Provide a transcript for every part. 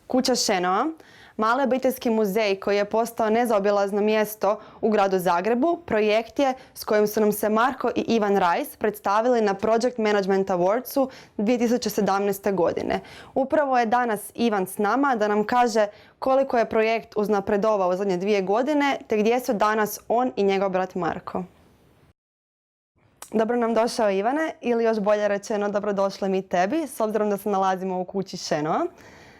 Kuća Šenoa, mali obiteljski muzej koji je postao nezaobilazno mjesto u gradu Zagrebu, projekt je s kojim su nam se Marko i Ivan Rajs predstavili na Project Management Awardsu 2017. godine. Upravo je danas Ivan s nama da nam kaže koliko je projekt uznapredovao u zadnje 2 godine, te gdje su danas on i njegov brat Marko. Dobro nam došao, Ivane, ili još bolje rečeno dobrodošli mi tebi, s obzirom da se nalazimo u kući Šenoa.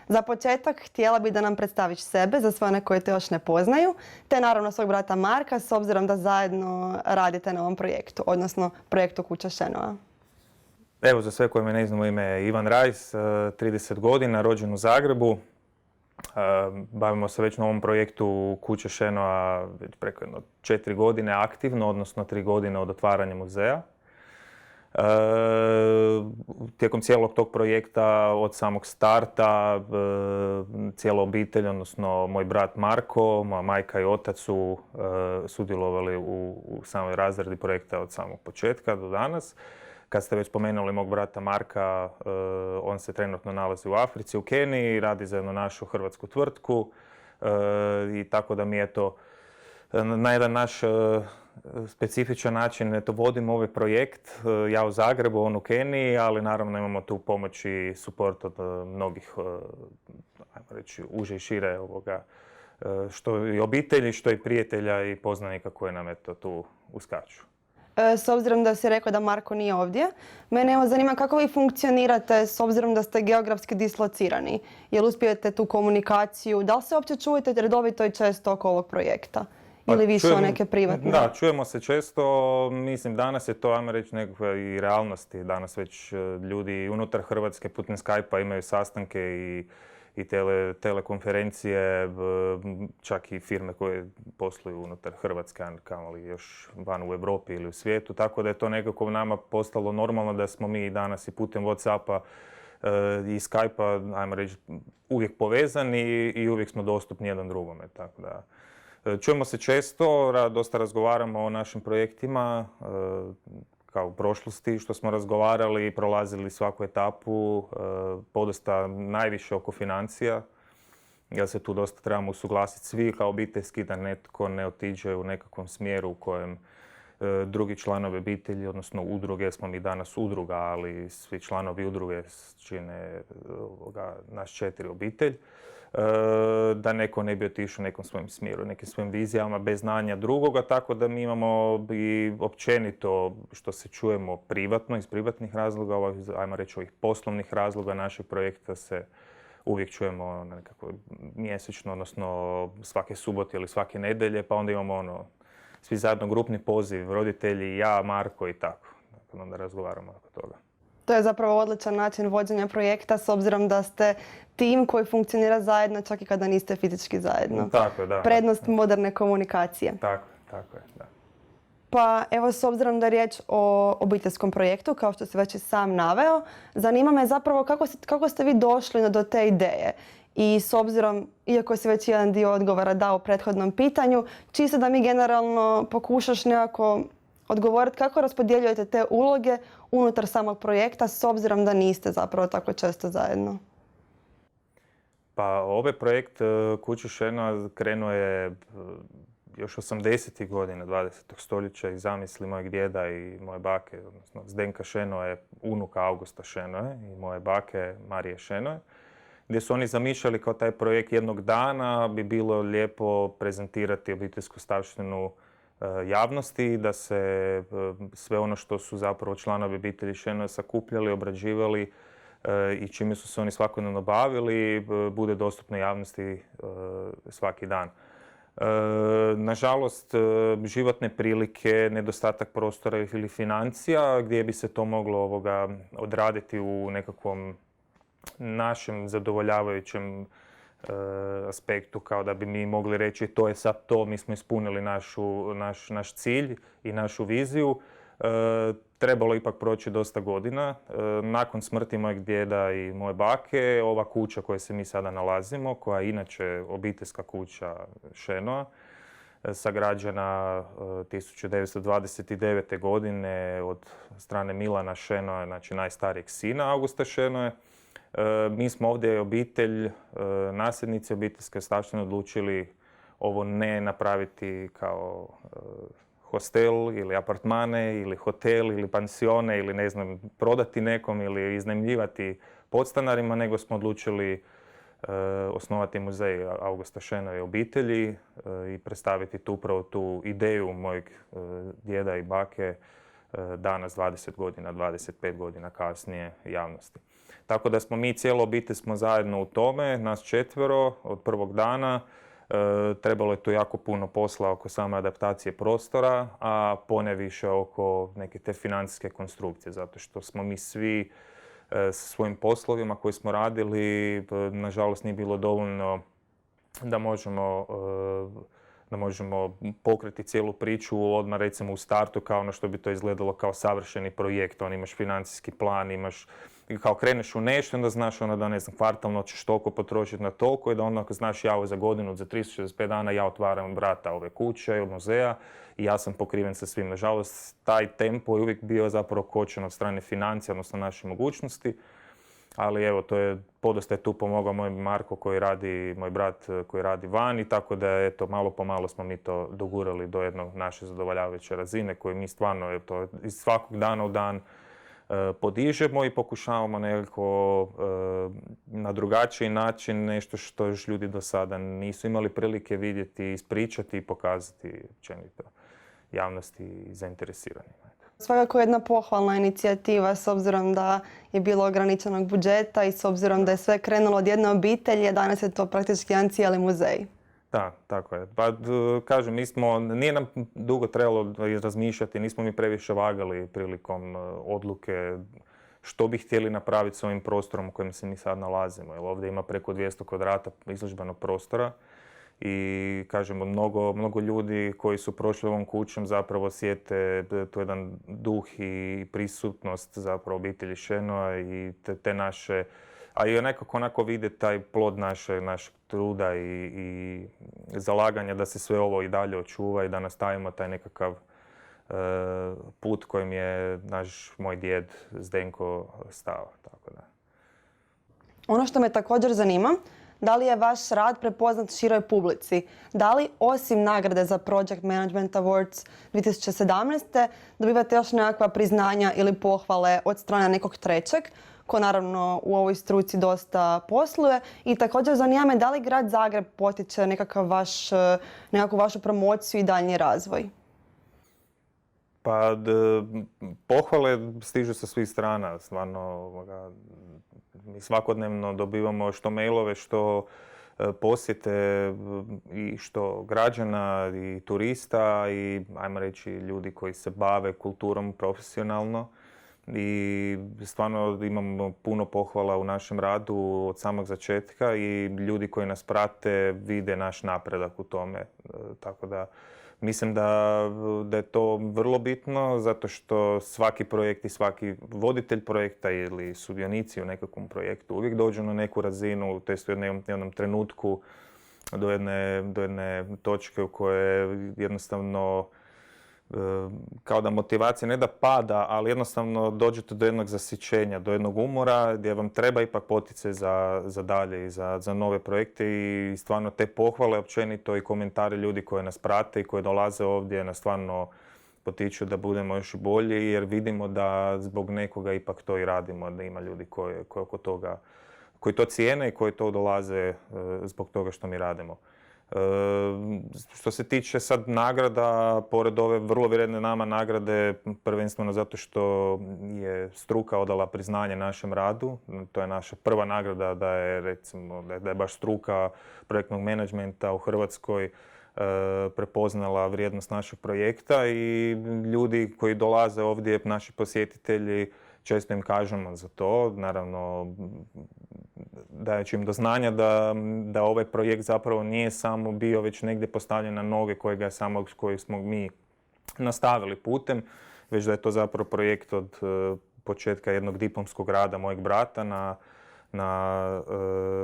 Za početak htjela bih da nam predstaviš sebe za sve one koji te još ne poznaju, te naravno svog brata Marka, s obzirom da zajedno radite na ovom projektu, odnosno projektu Kuća Šenoa. Evo, za sve koji me ne znamo, ime je Ivan Rajs, 30 godina, rođen u Zagrebu. Bavimo se već na ovom projektu Kuće Šenoa već preko 4 godine aktivno, odnosno 3 godine od otvaranja muzeja. Tijekom cijelog tog projekta, od samog starta, cijela obitelj, odnosno moj brat Marko, moja majka i otac su sudjelovali u samoj razradi projekta od samog početka do danas. Kad ste već spomenuli mog brata Marka, on se trenutno nalazi u Africi, u Keniji, radi za jednu našu hrvatsku tvrtku i tako da mi je to na jedan naš specifičan način vodimo ovaj projekt. Ja u Zagrebu, on u Keniji, ali naravno imamo tu pomoć i suport od mnogih, ajmo reći, uže i šire što i obitelji, što i prijatelja i poznanika koji nam tu uskaču. S obzirom da si rekao da Marko nije ovdje, mene evo zanima kako vi funkcionirate s obzirom da ste geografski dislocirani. Jel uspijete tu komunikaciju? Da li se uopće čujete redovito i često oko ovog projekta? Ili više o neke privatne? Da, čujemo se često. Mislim, danas je to, ajmo reći, nekakve i realnosti. Danas već ljudi unutar Hrvatske putem Skype-a imaju sastanke i telekonferencije, čak i firme koje posluju unutar Hrvatske, kamoli još van u Europi ili u svijetu. Tako da je to nekako nama postalo normalno da smo mi danas i putem WhatsAppa i Skype-a, ajmo reći, uvijek povezani i uvijek smo dostupni jedan drugome. Tako da čujemo se često, dosta razgovaramo o našim projektima, kao u prošlosti što smo razgovarali i prolazili svaku etapu, podosta najviše oko financija, jer se tu dosta trebamo usuglasiti svi kao obiteljski da netko ne otiđe u nekakvom smjeru u kojem drugi članovi obitelji, odnosno udruge, smo mi danas udruga, ali svi članovi udruge čine naš 4 obitelj, da neko ne bi otišao nekom svojim smjeru, nekim svojim vizijama bez znanja drugoga, tako da mi imamo i općenito što se čujemo privatno, iz privatnih razloga, ajmo reći ovih poslovnih razloga našeg projekta se uvijek čujemo nekako mjesečno, odnosno svake subote ili svake nedjelje, pa onda imamo svi zajedno grupni poziv, roditelji, ja, Marko i tako. Dakle, onda razgovaramo oko toga. To je zapravo odličan način vođenja projekta s obzirom da ste tim koji funkcionira zajedno čak i kada niste fizički zajedno. Tako je, da. Prednost moderne komunikacije. Tako je, da. Pa evo, s obzirom da je riječ o obiteljskom projektu, kao što si već i sam naveo, zanima me zapravo kako ste vi došli do te ideje. I s obzirom, iako si već jedan dio odgovora dao u prethodnom pitanju, čisto da mi generalno pokušaš nekako odgovoriti kako raspodjeljujete te uloge unutar samog projekta s obzirom da niste zapravo tako često zajedno. Pa ovaj projekt Kuće Šenoa krenuo je još 80. godina 20. stoljeća i zamisli mojeg djeda i moje bake, odnosno Zdenka Šenoa je unuka Augusta Šenoa i moje bake Marije Šenoa, gdje su oni zamišljali kao taj projekt jednog dana bi bilo lijepo prezentirati obiteljsku ostavštinu javnosti, da se sve ono što su zapravo članovi obitelji Šenoa sakupljali, obrađivali i čime su se oni svakodnevno bavili, bude dostupno javnosti svaki dan. Nažalost, životne prilike, nedostatak prostora ili financija gdje bi se to moglo odraditi u nekakvom našem zadovoljavajućem aspektu, kao da bi mi mogli reći to je sad to, mi smo ispunili naš cilj i našu viziju. Trebalo ipak proći dosta godina. Nakon smrti mojeg djeda i moje bake, ova kuća koja se mi sada nalazimo, koja je inače obiteljska kuća Šenoa, sagrađena 1929. godine od strane Milana Šenoa, znači najstarijeg sina Augusta Šenoa, Mi smo ovdje obitelj, nasljednici obiteljske ostavštine odlučili ovo ne napraviti kao hostel ili apartmane ili hotel ili pansione ili ne znam, prodati nekom ili iznajmljivati podstanarima, nego smo odlučili osnovati muzej Augusta Šenove obitelji i predstaviti upravo tu ideju mojeg djeda i bake danas 20 godina, 25 godina kasnije javnosti. Tako da smo mi, cijela obitelj smo zajedno u tome, nas 4 od prvog dana. Trebalo je tu jako puno posla oko same adaptacije prostora, a ponajviše oko neke te financijske konstrukcije, zato što smo mi svi sa svojim poslovima koje smo radili, nažalost nije bilo dovoljno da možemo pokriti cijelu priču odmah recimo u startu kao ono što bi to izgledalo kao savršeni projekt. Imaš financijski plan, imaš kao kreneš u nešto, onda znaš da ne znam, kvartalno ćeš toliko potrošiti na toliko i da onda znaš ja za godinu, za 365 dana ja otvaram vrata ove kuće ili muzeja i ja sam pokriven sa svim. Nažalost, taj tempo je uvijek bio zapravo kočen od strane financija, odnosno naše mogućnosti. Ali evo, podosta je tu pomogao moj Marko moj brat koji radi vani, tako da eto, malo po malo smo mi to dogurali do jednog naše zadovoljavajuće razine koje mi stvarno iz svakog dana u dan podižemo i pokušavamo nekako na drugačiji način nešto što još ljudi do sada nisu imali prilike vidjeti, ispričati i pokazati općenito javnosti i zainteresiranima. Svakako jedna pohvalna inicijativa s obzirom da je bilo ograničenog budžeta i s obzirom da je sve krenulo od jedne obitelji, a danas je to praktički jedan cijeli muzej. Da, tako je. Pa kažem, nije nam dugo trebalo razmišljati, nismo mi previše vagali prilikom odluke što bi htjeli napraviti s ovim prostorom u kojem se mi sad nalazimo. Jer ovdje ima preko 200 kvadrata izložbenog prostora i kažemo, mnogo ljudi koji su prošli ovom kućom zapravo osjete tu jedan duh i prisutnost zapravo obitelji Šenova i te naše, a i nekako onako vide taj plod našeg truda i zalaganja da se sve ovo i dalje očuva i da nastavimo taj nekakav put kojim je moj djed Zdenko stao. Tako da. Ono što me također zanima, da li je vaš rad prepoznat široj publici? Da li osim nagrade za Project Management Awards 2017. dobivate još nekakva priznanja ili pohvale od strane nekog trećeg, ko naravno u ovoj struci dosta posluje? I također zanima me da li grad Zagreb potiče nekakvu vašu promociju i daljnji razvoj? Pa pohvale stižu sa svih strana. Stvarno, mi svakodnevno dobivamo što mailove, što posjete i što građana i turista i ajmo reći ljudi koji se bave kulturom profesionalno. I stvarno imamo puno pohvala u našem radu od samog začetka i ljudi koji nas prate vide naš napredak u tome. Tako da mislim da je to vrlo bitno zato što svaki projekt i svaki voditelj projekta ili sudionici u nekakvom projektu uvijek dođu na neku razinu, to jest u jednom trenutku do jedne točke u kojoj jednostavno kao da motivacija ne da pada, ali jednostavno dođete do jednog zasićenja, do jednog umora gdje vam treba ipak poticaj za dalje i za nove projekte i stvarno te pohvale općenito i komentari ljudi koji nas prate i koji dolaze ovdje nas stvarno potiču da budemo još bolji jer vidimo da zbog nekoga ipak to i radimo, da ima ljudi koji oko toga, koji to cijene i koji to dolaze zbog toga što mi radimo. Što se tiče sad nagrada, pored ove vrlo vrijedne nama nagrade, prvenstveno zato što je struka odala priznanje našem radu. To je naša prva nagrada da je baš struka projektnog menadžmenta u Hrvatskoj prepoznala vrijednost našeg projekta i ljudi koji dolaze ovdje, naši posjetitelji, često im kažemo za to, naravno dajući im do znanja da ovaj projekt zapravo nije samo bio već negdje postavljen na noge koji smo mi nastavili putem, već da je to zapravo projekt od početka jednog diplomskog rada mojeg brata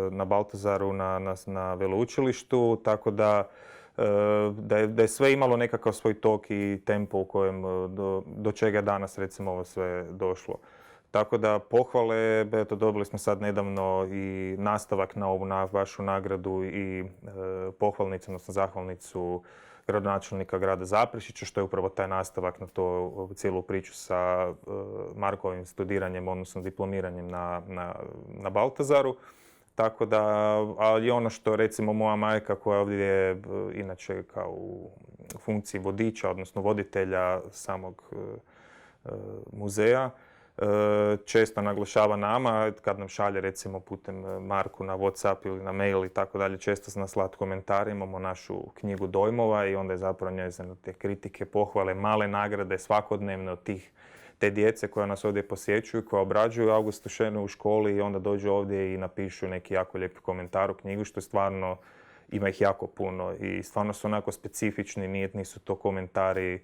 na Baltazaru na veleučilištu, tako da je sve imalo nekakav svoj tok i tempo u kojem do čega je danas recimo ovo sve došlo. Tako da pohvale, eto, dobili smo sad nedavno i nastavak na ovu vašu nagradu i pohvalnicu, odnosno zahvalnicu gradonačelnika grada Zaprešića, što je upravo taj nastavak na to cijelu priču sa Markovim studiranjem, odnosno diplomiranjem na Baltazaru. Tako da, ali ono što recimo moja majka koja ovdje je inače kao u funkciji vodiča, odnosno voditelja samog muzeja, često naglašava nama, kad nam šalje recimo putem Marku na WhatsApp ili na mail i tako dalje, često se nas slat komentare, imamo našu knjigu dojmova i onda je zapravo njezine te kritike, pohvale, male nagrade svakodnevne od te djece koja nas ovdje posjećuju, koja obrađuju Augustu Šenu u školi i onda dođu ovdje i napišu neki jako lijepi komentar u knjigu, što je stvarno, ima ih jako puno i stvarno su onako specifični, nisu to komentari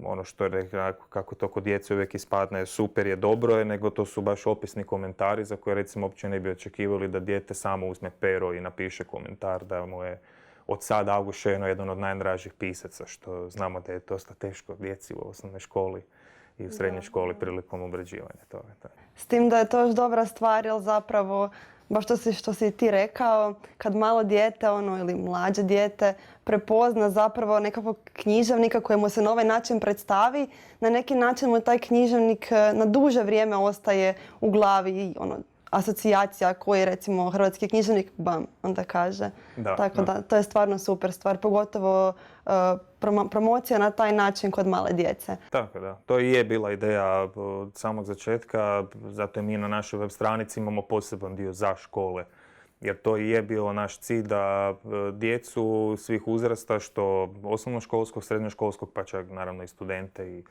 ono što je, kako to kod djece uvijek ispadne, super je, dobro je, nego to su baš opisni komentari za koje recimo uopće ne bi očekivali da dijete samo uzme pero i napiše komentar da mu je od sad August Šeno jedan od najdražih pisaca, što znamo da je dosta teško djeci u osnovnoj školi i u srednjoj školi prilikom obrađivanja toga. S tim da je to još dobra stvar, jer zapravo, baš što si ti rekao, kad malo dijete ili mlađe dijete prepozna zapravo nekakvog književnika kojemu se na ovaj način predstavi, na neki način mu taj književnik na duže vrijeme ostaje u glavi asocijacija koji recimo hrvatski književnik, bam, onda kaže. Tako da, to je stvarno super stvar, pogotovo promocija na taj način kod male djece. Tako da, to i je bila ideja od samog začetka, zato mi na našoj web stranici imamo poseban dio za škole. Jer to i je bio naš cilj da djecu svih uzrasta, što osnovnoškolskog, srednjoškolskog, pa čak naravno i studente, i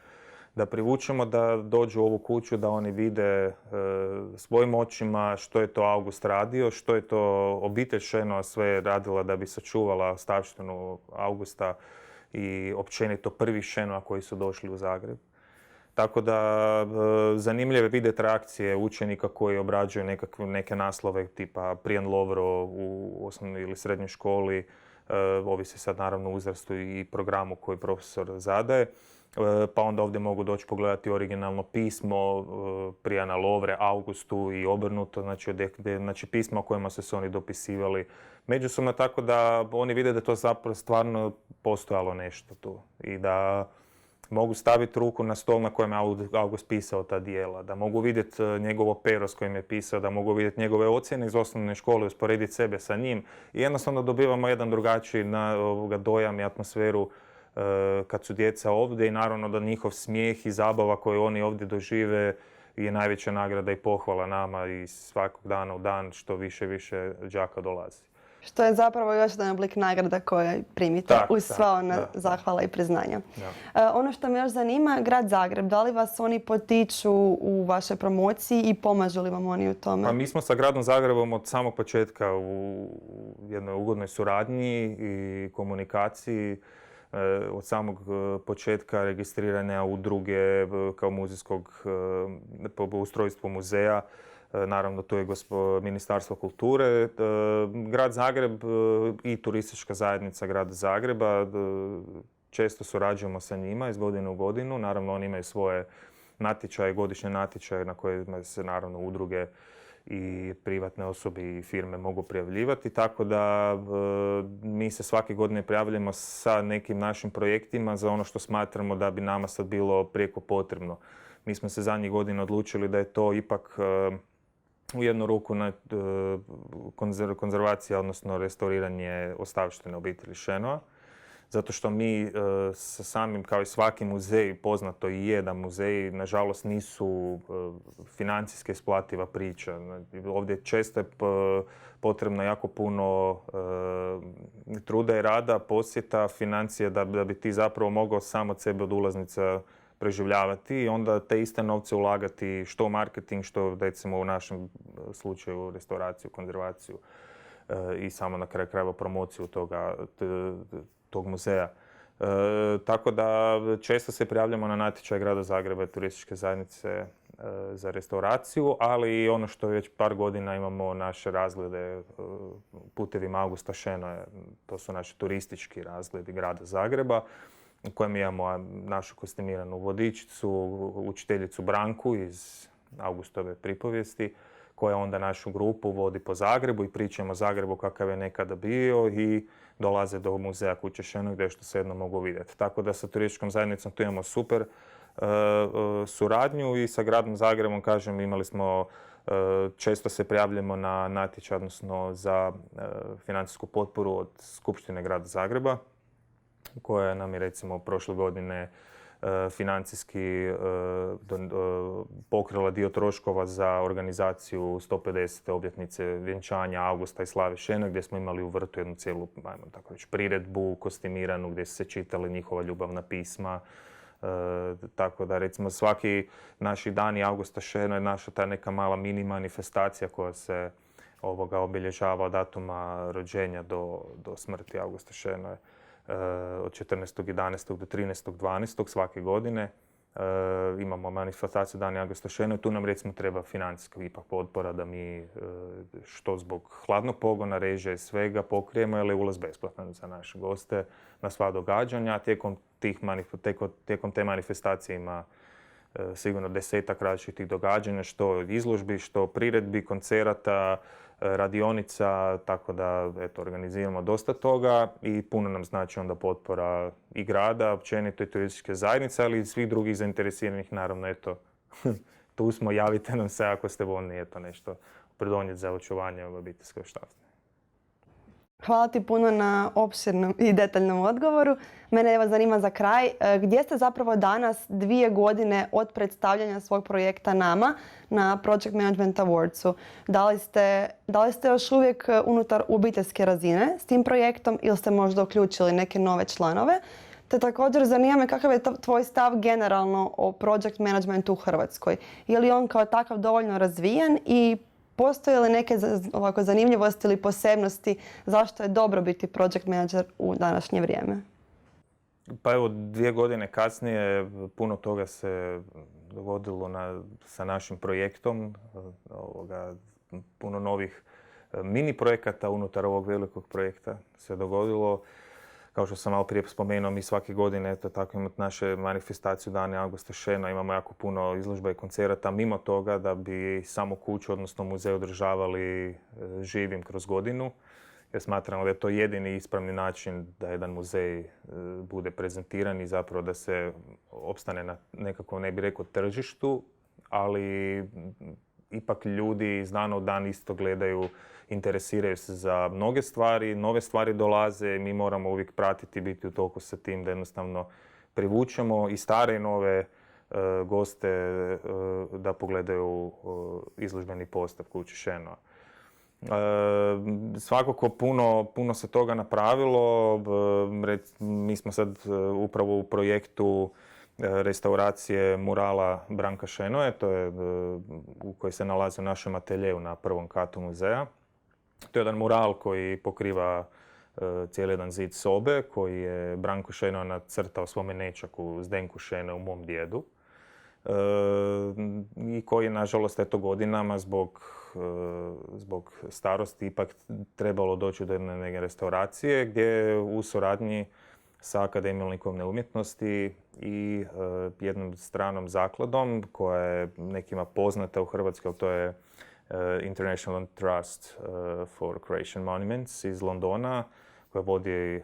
da privučemo da dođu u ovu kuću, da oni vide svojim očima što je to August radio, što je to obitelj Šeno sve radila da bi sačuvala ostavštinu Augusta i općenito prvih Šenova koji su došli u Zagreb. Tako da zanimljive vidjeti reakcije učenika koji obrađuju neke naslove tipa Prijan Lovro u osnovnoj ili srednjoj školi, ovisi sad naravno uzrastu i programu koji profesor zadaje. Pa onda ovdje mogu doći pogledati originalno pismo Prijana Lovre Augustu i obrnuto, znači pisma o kojima su se oni dopisivali međusobno, tako da oni vide da to zapravo stvarno postojalo nešto tu i da mogu staviti ruku na stol na kojem je August pisao ta dijela, da mogu vidjeti njegovo pero s kojim je pisao, da mogu vidjeti njegove ocjene iz osnovne škole, usporediti sebe sa njim i jednostavno dobivamo jedan drugačiji dojam i atmosferu kad su djeca ovdje i naravno da njihov smijeh i zabava koju oni ovdje dožive je najveća nagrada i pohvala nama i svakog dana u dan što više đaka dolazi. Što je zapravo još jedan oblik nagrada koje primite uz sva ona zahvala i priznanja. Ono što me još zanima, grad Zagreb, da li vas oni potiču u vašoj promociji i pomažu li vam oni u tome? Pa mi smo sa gradom Zagrebom od samog početka u jednoj ugodnoj suradnji i komunikaciji. Od samog početka registriranja udruge kao muzejskog po ustrojstvu muzeja. Naravno, tu je Ministarstvo kulture, grad Zagreb i turistička zajednica grada Zagreba. Često surađujemo sa njima iz godine u godinu. Naravno, oni imaju svoje natječaje, godišnje natječaje na kojima se naravno udruge i privatne osobe i firme mogu prijavljivati, tako da mi se svake godine prijavljamo sa nekim našim projektima za ono što smatramo da bi nama sad bilo prijeko potrebno. Mi smo se zadnjih godina odlučili da je to ipak u jednu ruku konzervacija, odnosno restauriranje ostavštine obitelji Šenova. Zato što mi sa samim, kao i svaki muzej, poznato i je da muzeji, nažalost, nisu financijski isplativa priča. Ovdje često je potrebno jako puno truda i rada, posjeta, financija da bi ti zapravo mogao sam od sebe od ulaznica preživljavati i onda te iste novce ulagati što u marketing, što recimo u našem slučaju restauraciju, konzervaciju i samo na kraju krajeva promociju tog muzeja. Tako da često se prijavljamo na natječaj grada Zagreba i turističke zajednice za restauraciju, ali i ono što već par godina imamo naše razglede putevima Augusta Šenoa, to su naši turistički razgledi grada Zagreba, u kojem imamo našu kostimiranu vodičicu, učiteljicu Branku iz Augustove pripovijesti, koja onda našu grupu vodi po Zagrebu i pričamo o Zagrebu kakav je nekada bio i dolaze do muzeja Kuće Šeno gdje što se jedno mogu vidjeti. Tako da sa turističkom zajednicom tu imamo super suradnju i sa gradom Zagrebom, kažem, imali smo, često se prijavljamo na natječaj, odnosno za financijsku potporu od Skupštine grada Zagreba, koja nam je recimo prošle godine financijski pokrila dio troškova za organizaciju 150. obljetnice vjenčanja Augusta i Slave Šeno, gdje smo imali u vrtu jednu cijelu, ajmo tako reći, priredbu kostimiranu gdje su se čitali njihova ljubavna pisma. Tako da recimo svaki naši dani Augusta Šeno je naša ta neka mala mini manifestacija koja se obilježava od datuma rođenja do smrti Augusta Šeno od 14.11. do 13.12. svake godine. Imamo manifestaciju Dani Augusta Šeno i tu nam recimo treba financijska ipak potpora da mi što zbog hladnog pogona, režija i svega pokrijemo, jer je ulaz besplatan za naše goste na sva događanja. Tijekom te manifestacije ima sigurno 10-ak različitih događanja, što izložbi, što priredbi, koncerata, radionica, tako da eto, organiziramo dosta toga i puno nam znači onda potpora i grada, općenito i turističke zajednice, ali i svih drugih zainteresiranih, naravno, eto, tu smo, javite nam se ako ste voljni, eto, nešto pridonijeti za očuvanje obiteljskog štafne. Hvala ti puno na opširnom i detaljnom odgovoru. Mene evo zanima za kraj, gdje ste zapravo danas 2 godine od predstavljanja svog projekta nama na Project Management Awardsu? Da li ste još uvijek unutar obiteljske razine s tim projektom ili ste možda uključili neke nove članove? Te također zanima me kakav je tvoj stav generalno o project managementu u Hrvatskoj. Je li on kao takav dovoljno razvijen i postoje li neke ovako zanimljivosti ili posebnosti zašto je dobro biti project manager u današnje vrijeme? Pa evo, 2 godine kasnije puno toga se dogodilo sa našim projektom. Puno novih mini projekata unutar ovog velikog projekta se dogodilo. Kao što sam malo prije spomenuo, mi svake godine, eto tako, imamo naše manifestaciju Dane Augusta Šena, imamo jako puno izložba i koncerata. Mimo toga da bi samu kuću, odnosno muzej, održavali živim kroz godinu. Jer smatramo da je to jedini ispravni način da jedan muzej bude prezentiran i zapravo da se opstane na nekako, ne bih rekao, tržištu, ali ipak ljudi iz dana u dan isto gledaju, interesiraju se za mnoge stvari, nove stvari dolaze i mi moramo uvijek pratiti, biti u toku sa tim da jednostavno privučemo i stare i nove goste da pogledaju izložbeni postav Kuće Šeno. Svakako puno se toga napravilo. Mi smo sad upravo u projektu restauracije murala Branka Šenoje, to je koji se nalazi u našem ateljeu na 1. katu muzeja. To je jedan mural koji pokriva cijeli jedan zid sobe koji je Branko Šeno nacrtao svome nečaku Zdenku Šene, u mom djedu. I koji je, nažalost, eto, godinama zbog starosti ipak trebalo doći do jedne restauracije gdje je u suradnji sa Akademijom likovne umjetnosti i jednom stranom zakladom koja je nekima poznata u Hrvatskoj, to je International Trust for Croatian Monuments iz Londona, koja vodi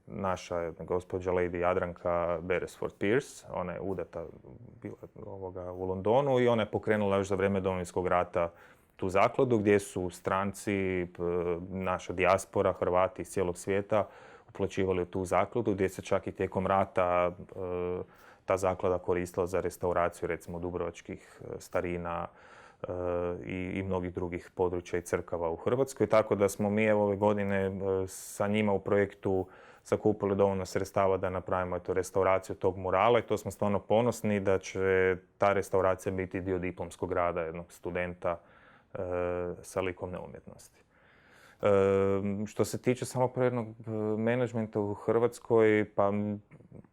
naša gospođa Lady Jadranka Beresford-Pierce. Ona je udata bila u Londonu i ona je pokrenula još za vrijeme Domovinskog rata tu zakladu gdje su stranci, naša dijaspora, Hrvati iz cijelog svijeta uplaćivali u tu zakladu, gdje se čak i tijekom rata ta zaklada koristila za restauraciju recimo dubrovačkih starina i mnogih drugih područja i crkava u Hrvatskoj. Tako da smo mi ove godine sa njima u projektu sakupili dovoljno sredstava da napravimo restauraciju tog murala i to smo stvarno ponosni da će ta restauracija biti dio diplomskog rada jednog studenta sa likovne umjetnosti. Što se tiče samog projektnog menadžmenta u Hrvatskoj, pa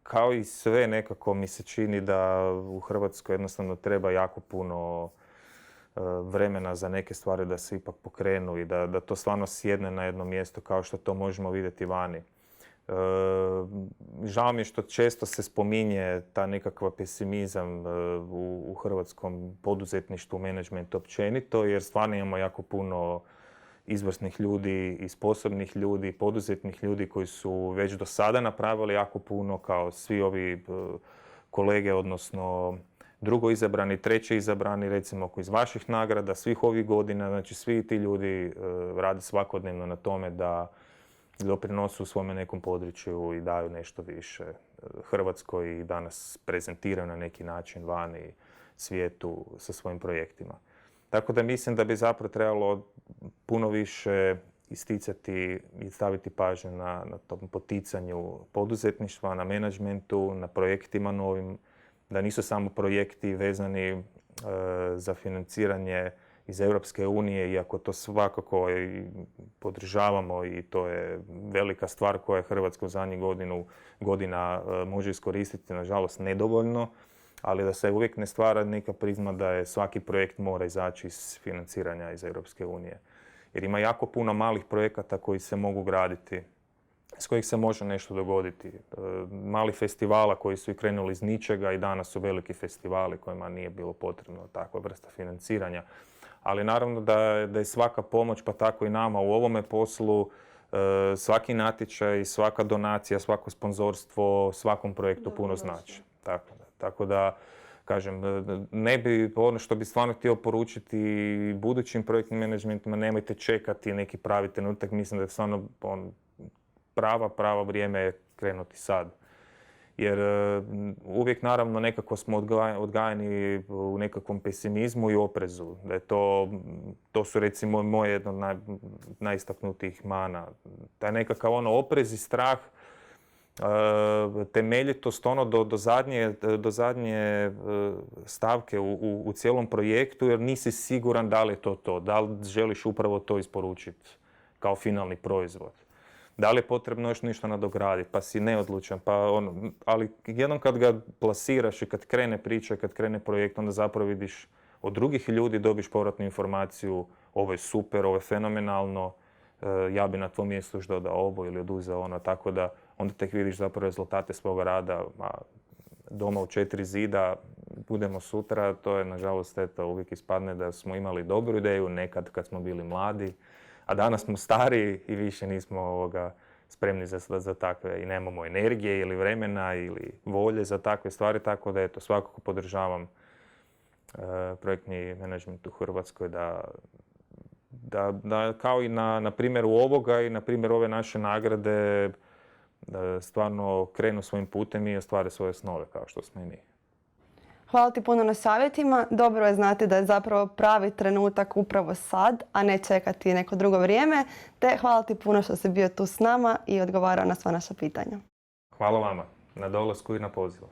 kao i sve nekako mi se čini da u Hrvatskoj jednostavno treba jako puno vremena za neke stvari da se ipak pokrenu i da to stvarno sjedne na jedno mjesto kao što to možemo vidjeti vani. Žao mi je što često se spominje ta nekakva pesimizam u hrvatskom poduzetništvu, menadžmentu općenito, jer stvarno imamo jako puno izvrsnih ljudi i sposobnih ljudi, poduzetnih ljudi koji su već do sada napravili jako puno, kao svi ovi kolege, odnosno drugo izabrani, treće izabrani, recimo iz vaših nagrada, svih ovih godina. Znači svi ti ljudi rade svakodnevno na tome da doprinosu u svome nekom području i daju nešto više Hrvatskoj i danas prezentiraju na neki način vani svijetu sa svojim projektima. Tako da mislim da bi zapravo trebalo puno više isticati i staviti pažnju na tom poticanju poduzetništva, na menadžmentu, na projektima novim, da nisu samo projekti vezani za financiranje iz Europske unije, iako to svakako i podržavamo i to je velika stvar koja je Hrvatska u zadnjih godina može iskoristiti, nažalost nedovoljno, ali da se uvijek ne stvara neka prizma da je svaki projekt mora izaći iz financiranja iz Europske unije. Jer ima jako puno malih projekata koji se mogu graditi, s kojih se može nešto dogoditi. Mali festivala koji su i krenuli iz ničega i danas su veliki festivali kojima nije bilo potrebno takva vrsta financiranja. Ali naravno da je svaka pomoć, pa tako i nama u ovome poslu, svaki natječaj, svaka donacija, svako sponzorstvo, svakom projektu puno znači. Tako da, kažem, ne bi, ono što bi stvarno htio poručiti budućim projektnim menadžmentima, nemojte čekati neki pravi trenutak. Mislim da je stvarno pravo vrijeme je krenuti sad. Jer uvijek naravno nekako smo odgajani u nekakvom pesimizmu i oprezu. Da je to su recimo moje jedno od najistaknutijih mana. Taj nekakav oprez i strah, temeljitost do zadnje stavke u cijelom projektu, jer nisi siguran da li je to. Da li želiš upravo to isporučiti kao finalni proizvod. Da li je potrebno još nešto nadograditi, pa si neodlučan, ali jednom kad ga plasiraš i kad krene priča, kad krene projekt, onda zapravo vidiš od drugih ljudi, dobiš povratnu informaciju, ovo je super, ovo je fenomenalno, ja bi na tvom mjestu još dodao ovo ili oduzeo ono, tako da onda tek vidiš zapravo rezultate svoga rada, doma u 4 zida, budemo sutra, to je nažalost uvijek ispadne da smo imali dobru ideju nekad kad smo bili mladi, a danas smo stariji i više nismo spremni za takve i nemamo energije ili vremena ili volje za takve stvari, tako da svakako podržavam projektni menadžment u Hrvatskoj da kao i na primjeru ovoga i na primjeru ove naše nagrade da stvarno krenu svojim putem i ostvare svoje snove kao što smo i mi. Hvala ti puno na savjetima. Dobro je znati da je zapravo pravi trenutak upravo sad, a ne čekati neko drugo vrijeme. Te hvala ti puno što si bio tu s nama i odgovarao na sva naša pitanja. Hvala vama na dolasku i na pozivu.